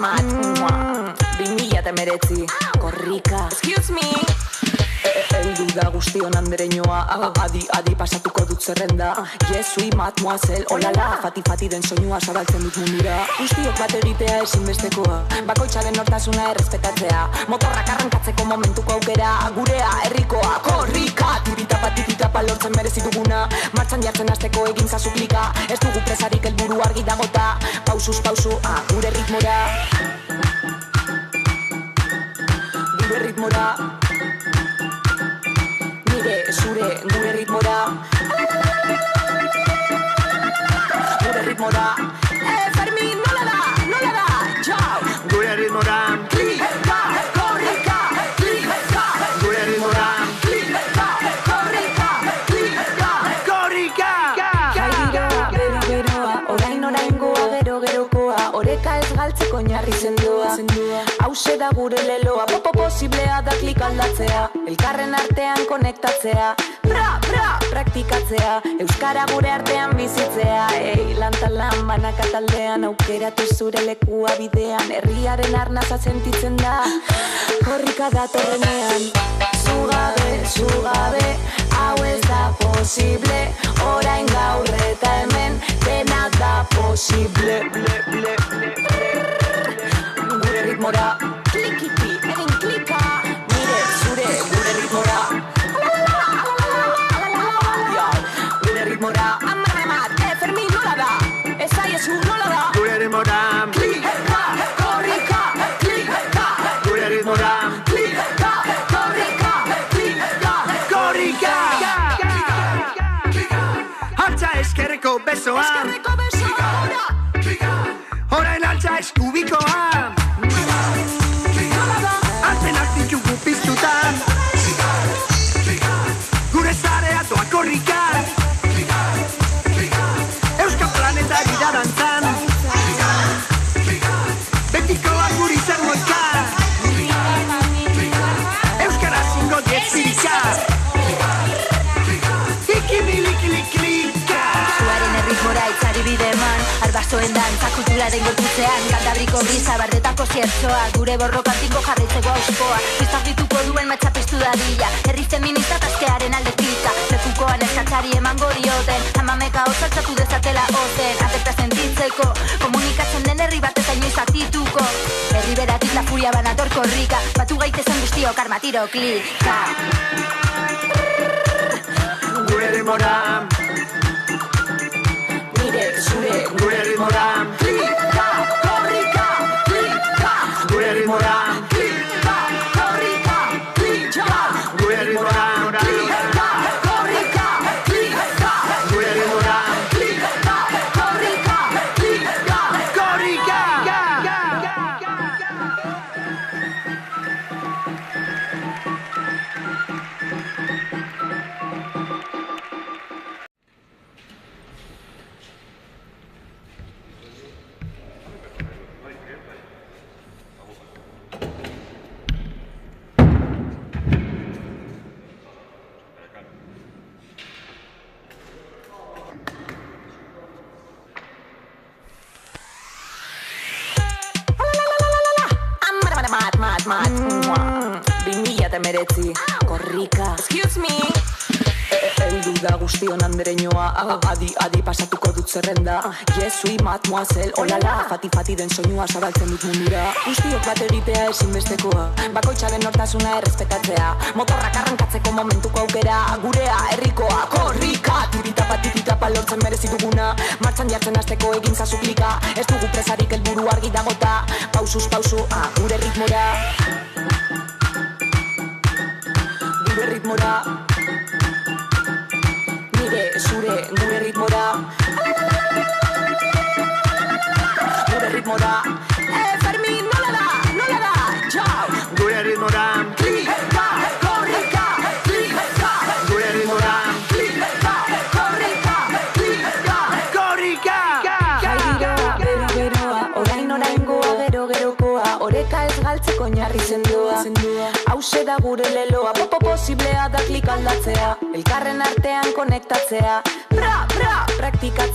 2019 korrika. Excuse me. Eldu da guztion andereñoa. Adi pasatuko dut zerrenda. Jesui mademoiselle, olala. Fati den soinua zabaltzen dut mundura. Guztiok bat egitea ezinbestekoa. Bakoitzaren nortasuna errespetatzea. Motorrak arrankatzeko momentuko aukera. Gurea, herrikoa, korrika. Tiritapa lortzen merezi duguna. Martxan jartzen hasteko egin zazuplika. Ez dugu presarik helburu argi dagota. Pausuz pausu, gure ritmora. Gure ritmora. Zure, gure ritmora. Gure ritmora. Fermin, nola da, txau. Gure ritmora. Klika, korrika, klika. Gure ritmora. Klika, korrika, klika. Korrika! Jaira, beroa, oraingoa, gerokoa. Oreka ez galtzeko oinarri sendoa. Hauxe da gure leloa, posiblea da klik aldatzea. Elkarren artean konektatzea. Praktikatzea. Euskara gure artean bizitzea. Lan banaka taldean aukeratu zure lekua bidean. Herriaren arnaza sentitzen da. Korrika datorrenean. Zugabe, hau ez da posible. Orain gaur eta hemen dena da posible. Gure ritmora. Klikiti, egin klika. Nire, zure, gure ritmora. Gure ritmora. Amarremat, Fermin, nola da? Esaiezu, nola da? Gure ritmora. Klika, korrika, klika. Gure ritmora. Klika, korrika, klika. Korrika! Altza eskerreko besoa. Orain altza eskubikoa. Antenak ditugu piztutan. Gure zarea doa korrikan. Euskal planetari da dantzan. Betikoa guri zermoikan. Euskara zingo dietzirika. Ikimilikiliklika. Zuaren erritmora itzari bide eman. Arbasoen dantza kulturaren gorputzean. Galdabriko brisa, bardetako ziertzoa. Gure borrokantinko jarraitzeko auskoa. Bizarrituko duen matxapistu dadila. Herri feminista taskearen alde klika. Lekukoan eskatzari emango dioten. Amameka osaltzatu dezatela oten. Aterta sentitzeko. Komunikatzen den herri bat eta inoiz aktituko. Herri beratik la furia banator korrika. Batu gaitezen guztiok armatiro klika. Gure ritmora. Nire, zure, Gure ritmora. klika, korrika, klika. Gure ritmora. Klika, korrika, klika. Gure ritmora. Klika, korrika, klika. Gure ritmora. Klika, korrika, klika. Korrika! Mat 2019 korrika. Excuse me. Eldu da guztion andereñoa. Adi pasatuko dut zerrenda. Jesui mademoiselle, olala. Fati den soinua zabaltzen dut mundura. Guztiok bat egitea ezinbestekoa. Bakoitzaren nortasuna errespetatzea. Motorrak arrankatzeko momentuko aukera. Gurea, herrikoa, korrika. Tiritapa lortzen merezi duguna. Martxan jartzen hasteko egin zazuplika. Ez dugu presarik helburu argi dagota. Pausuz pausu, gure ritmora. Gure ritmora. Nire, zure, gure ritmora. Gure ritmora. Fermin, nola da, txau. Gure ritmora. Klika, korrika, klika. Gure ritmora. Klika, korrika, klika. Korrika! Jaira, beroa, oraingoa, gerokoa. Oreka ez galtzeko oinarri sendoa. Hauxe da gure leloa, posiblea da klik aldatzea. Elkarren artean konektatzea. Praktikatzea.